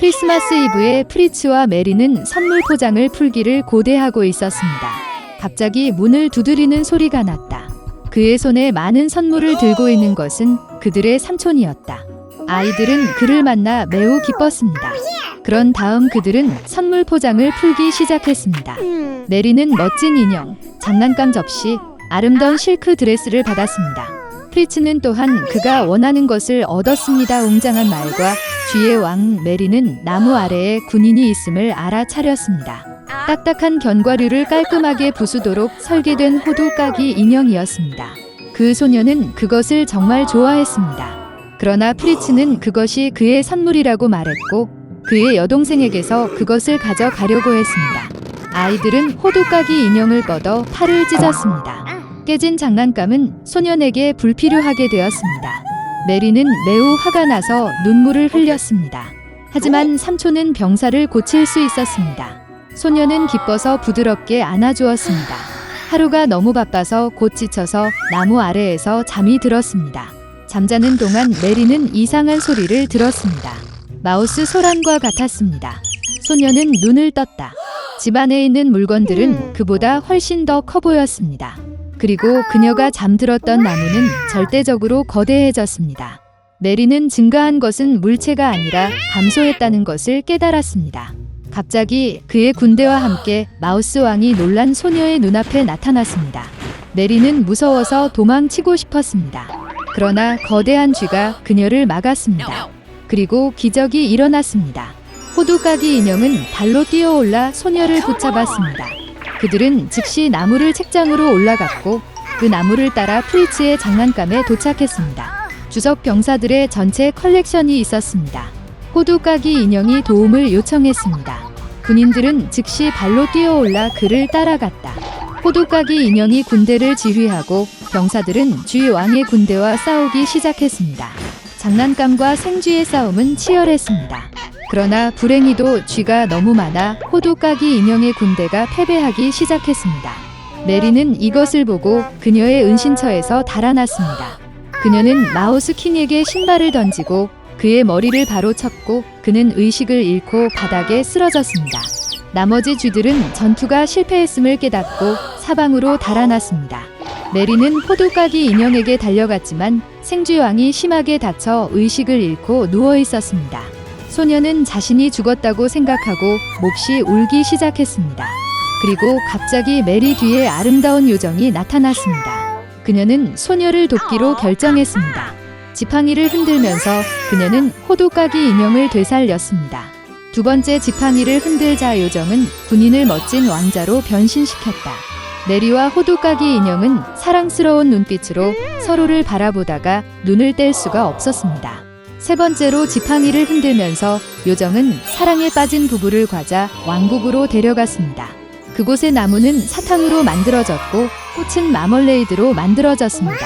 크리스마스 이브에 프리츠와 메리는 선물 포장을 풀기를 고대하고 있었습니다. 갑자기 문을 두드리는 소리가 났다. 그의 손에 많은 선물을 들고 있는 것은 그들의 삼촌이었다. 아이들은 그를 만나 매우 기뻤습니다. 그런 다음 그들은 선물 포장을 풀기 시작했습니다. 메리는 멋진 인형, 장난감 접시, 아름다운 실크 드레스를 받았습니다. 프리츠는 또한 그가 원하는 것을 얻었습니다. 웅장한 말과 쥐의 왕 메리는 나무 아래에 군인이 있음을 알아차렸습니다. 딱딱한 견과류를 깔끔하게 부수도록 설계된 호두까기 인형이었습니다. 그 소녀는 그것을 정말 좋아했습니다. 그러나 프리츠는 그것이 그의 선물이라고 말했고 그의 여동생에게서 그것을 가져가려고 했습니다. 아이들은 호두까기 인형을 뻗어 팔을 찢었습니다. 깨진 장난감은 소년에게 불필요하게 되었습니다. 메리는 매우 화가 나서 눈물을 흘렸습니다. 하지만 삼촌은 병사를 고칠 수 있었습니다. 소녀는 기뻐서 부드럽게 안아주었습니다. 하루가 너무 바빠서 곧 지쳐서 나무 아래에서 잠이 들었습니다. 잠자는 동안 메리는 이상한 소리를 들었습니다. 마우스 소란과 같았습니다. 소녀는 눈을 떴다. 집 안에 있는 물건들은 그보다 훨씬 더 커 보였습니다. 그리고 그녀가 잠들었던 나무는 절대적으로 거대해졌습니다. 메리는 증가한 것은 물체가 아니라 감소했다는 것을 깨달았습니다. 갑자기 그의 군대와 함께 마우스 왕이 놀란 소녀의 눈앞에 나타났습니다. 메리는 무서워서 도망치고 싶었습니다. 그러나 거대한 쥐가 그녀를 막았습니다. 그리고 기적이 일어났습니다. 호두까기 인형은 발로 뛰어올라 소녀를 붙잡았습니다. 그들은 즉시 나무를 책장으로 올라갔고 그 나무를 따라 프리츠의 장난감에 도착했습니다. 주석 병사들의 전체 컬렉션이 있었습니다. 호두까기 인형이 도움을 요청했습니다. 군인들은 즉시 발로 뛰어올라 그를 따라갔다. 호두까기 인형이 군대를 지휘하고 병사들은 쥐 왕의 군대와 싸우기 시작했습니다. 장난감과 생쥐의 싸움은 치열했습니다. 그러나 불행히도 쥐가 너무 많아 호두까기 인형의 군대가 패배하기 시작했습니다. 메리는 이것을 보고 그녀의 은신처에서 달아났습니다. 그녀는 마우스 킹에게 신발을 던지고 그의 머리를 바로 쳤고 그는 의식을 잃고 바닥에 쓰러졌습니다. 나머지 쥐들은 전투가 실패했음을 깨닫고 사방으로 달아났습니다. 메리는 호두까기 인형에게 달려갔지만 생쥐왕이 심하게 다쳐 의식을 잃고 누워 있었습니다. 소녀는 자신이 죽었다고 생각하고 몹시 울기 시작했습니다. 그리고 갑자기 메리 뒤에 아름다운 요정이 나타났습니다. 그녀는 소녀를 돕기로 결정했습니다. 지팡이를 흔들면서 그녀는 호두까기 인형을 되살렸습니다. 두 번째 지팡이를 흔들자 요정은 군인을 멋진 왕자로 변신시켰다. 메리와 호두까기 인형은 사랑스러운 눈빛으로 서로를 바라보다가 눈을 뗄 수가 없었습니다. 세 번째로 지팡이를 흔들면서 요정은 사랑에 빠진 부부를 과자 왕국으로 데려갔습니다. 그곳의 나무는 사탕으로 만들어졌고 꽃은 마멀레이드로 만들어졌습니다.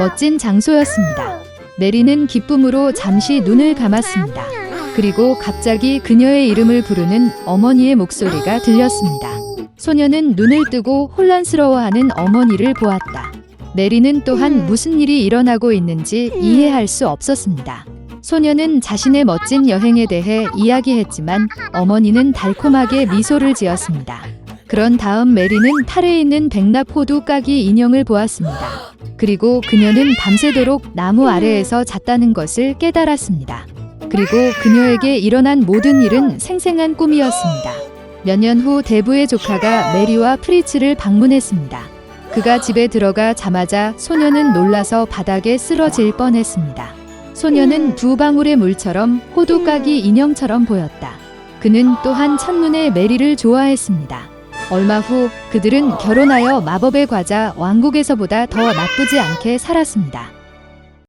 멋진 장소였습니다. 메리는 기쁨으로 잠시 눈을 감았습니다. 그리고 갑자기 그녀의 이름을 부르는 어머니의 목소리가 들렸습니다. 소녀는 눈을 뜨고 혼란스러워하는 어머니를 보았다. 메리는 또한 무슨 일이 일어나고 있는지 이해할 수 없었습니다. 소녀는 자신의 멋진 여행에 대해 이야기했지만 어머니는 달콤하게 미소를 지었습니다. 그런 다음 메리는 탈에 있는 백납 호두까기 인형을 보았습니다. 그리고 그녀는 밤새도록 나무 아래에서 잤다는 것을 깨달았습니다. 그리고 그녀에게 일어난 모든 일은 생생한 꿈이었습니다. 몇 년 후 대부의 조카가 메리와 프리츠를 방문했습니다. 그가 집에 들어가 자마자 소녀는 놀라서 바닥에 쓰러질 뻔했습니다. 소녀는 두 방울의 물처럼 호두까기 인형처럼 보였다. 그는 또한 첫눈에 메리를 좋아했습니다. 얼마 후 그들은 결혼하여 마법의 과자 왕국에서보다 더 나쁘지 않게 살았습니다.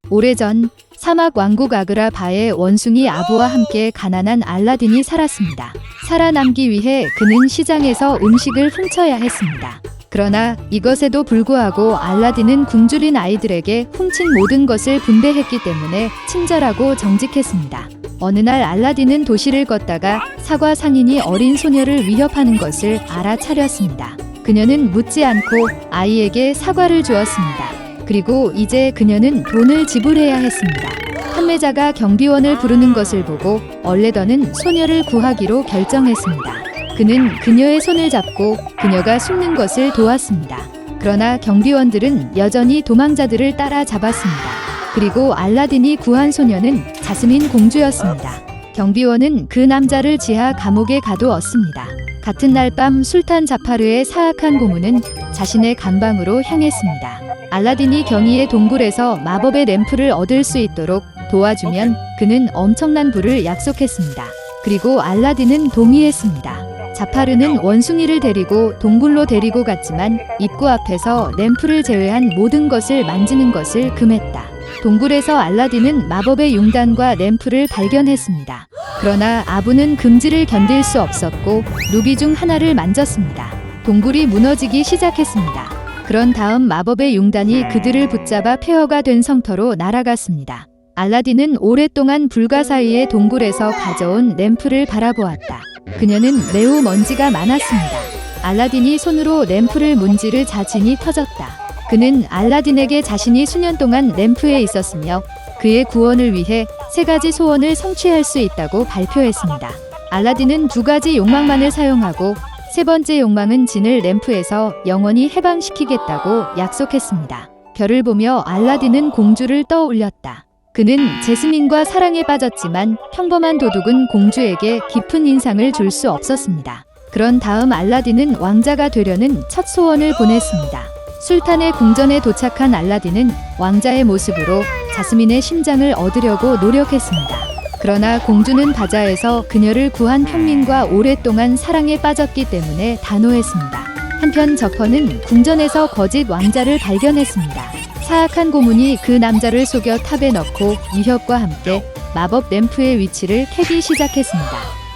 오래전 사막 왕국 아그라 바에 원숭이 아부와 함께 가난한 알라딘이 살았습니다. 살아남기 위해 그는 시장에서 음식을 훔쳐야 했습니다. 그러나 이것에도 불구하고 알라딘은 굶주린 아이들에게 훔친 모든 것을 분배했기 때문에 친절하고 정직했습니다. 어느 날 알라딘은 도시를 걷다가 사과 상인이 어린 소녀를 위협하는 것을 알아차렸습니다. 그녀는 묻지 않고 아이에게 사과를 주었습니다. 그리고 이제 그녀는 돈을 지불해야 했습니다. 한 소매자가 경비원을 부르는 것을 보고 얼레더는 소녀를 구하기로 결정했습니다. 그는 그녀의 손을 잡고 그녀가 숨는 것을 도왔습니다. 그러나 경비원들은 여전히 도망자들을 따라 잡았습니다. 그리고 알라딘이 구한 소녀는 자스민 공주였습니다. 경비원은 그 남자를 지하 감옥에 가두었습니다. 같은 날 밤 술탄 자파르의 사악한 고문은 자신의 감방으로 향했습니다. 알라딘이 경이의 동굴에서 마법의 램프를 얻을 수 있도록 도와주면 그는 엄청난 부를 약속했습니다. 그리고 알라딘은 동의했습니다. 자파르는 원숭이를 데리고 동굴로 데리고 갔지만 입구 앞에서 램프를 제외한 모든 것을 만지는 것을 금했다. 동굴에서 알라딘은 마법의 융단과 램프를 발견했습니다. 그러나 아부는 금지를 견딜 수 없었고 루비 중 하나를 만졌습니다. 동굴이 무너지기 시작했습니다. 그런 다음 마법의 융단이 그들을 붙잡아 폐허가 된 성터로 날아갔습니다. 알라딘은 오랫동안 불가사의의 동굴에서 가져온 램프를 바라보았다. 그녀는 매우 먼지가 많았습니다. 알라딘이 손으로 램프를 문지르자 진이 터졌다. 그는 알라딘에게 자신이 수년 동안 램프에 있었으며 그의 구원을 위해 3가지 소원을 성취할 수 있다고 발표했습니다. 알라딘은 2가지 욕망만을 사용하고 3번째 욕망은 진을 램프에서 영원히 해방시키겠다고 약속했습니다. 별을 보며 알라딘은 공주를 떠올렸다. 그는 제스민과 사랑에 빠졌지만 평범한 도둑은 공주에게 깊은 인상을 줄 수 없었습니다. 그런 다음 알라딘은 왕자가 되려는 첫 소원을 보냈습니다. 술탄의 궁전에 도착한 알라딘은 왕자의 모습으로 자스민의 심장을 얻으려고 노력했습니다. 그러나 공주는 바자에서 그녀를 구한 평민과 오랫동안 사랑에 빠졌기 때문에 단호했습니다. 한편 저퍼는 궁전에서 거짓 왕자를 발견했습니다. 사악한 고문이 그 남자를 속여 탑에 넣고 위협과 함께 마법 램프의 위치를 캐기 시작했습니다.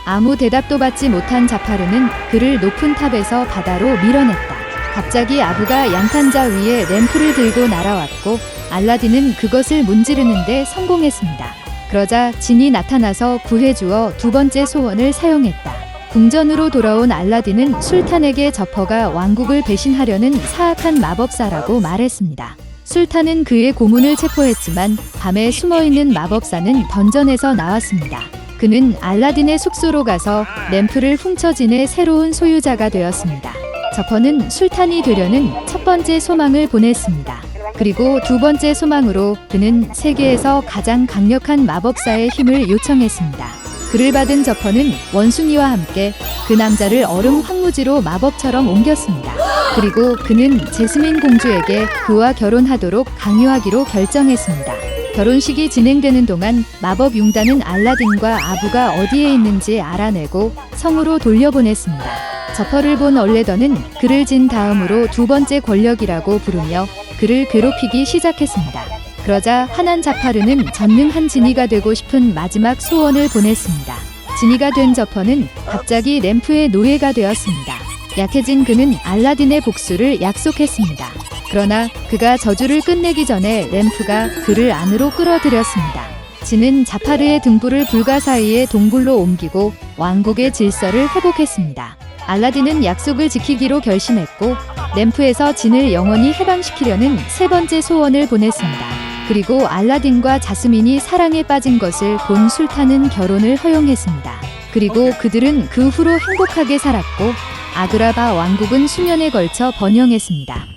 아무 대답도 받지 못한 자파르는 그를 높은 탑에서 바다로 밀어냈다. 갑자기 아부가 양탄자 위에 램프를 들고 날아왔고 알라딘은 그것을 문지르는데 성공했습니다. 그러자 진이 나타나서 구해주어 2번째 소원을 사용했다. 궁전으로 돌아온 알라딘은 술탄에게 저퍼가 왕국을 배신하려는 사악한 마법사라고 말했습니다. 술탄은 그의 고문을 체포했지만 밤에 숨어있는 마법사는 던전에서 나왔습니다. 그는 알라딘의 숙소로 가서 램프를 훔쳐진의 새로운 소유자가 되었습니다. 저퍼는 술탄이 되려는 첫 번째 소망을 보냈습니다. 그리고 2번째 소망으로 그는 세계에서 가장 강력한 마법사의 힘을 요청했습니다. 그를 받은 저퍼는 원숭이와 함께 그 남자를 얼음 황무지로 마법처럼 옮겼습니다. 그리고 그는 제스민 공주에게 그와 결혼하도록 강요하기로 결정했습니다. 결혼식이 진행되는 동안 마법 융단은 알라딘과 아부가 어디에 있는지 알아내고 성으로 돌려보냈습니다. 저퍼를 본 얼레더는 그를 진 다음으로 2번째 권력이라고 부르며 그를 괴롭히기 시작했습니다. 그러자 화난 자파르는 전능한 지니가 되고 싶은 마지막 소원을 보냈습니다. 지니가 된 저퍼는 갑자기 램프의 노예가 되었습니다. 약해진 그는 알라딘의 복수를 약속했습니다. 그러나 그가 저주를 끝내기 전에 램프가 그를 안으로 끌어들였습니다. 진은 자파르의 등불을 불가사의의 동굴로 옮기고 왕국의 질서를 회복했습니다. 알라딘은 약속을 지키기로 결심했고 램프에서 진을 영원히 해방시키려는 3번째 소원을 보냈습니다. 그리고 알라딘과 자스민이 사랑에 빠진 것을 본 술탄은 결혼을 허용했습니다. 그리고 그들은 그 후로 행복하게 살았고 아그라바 왕국은 수년에 걸쳐 번영했습니다.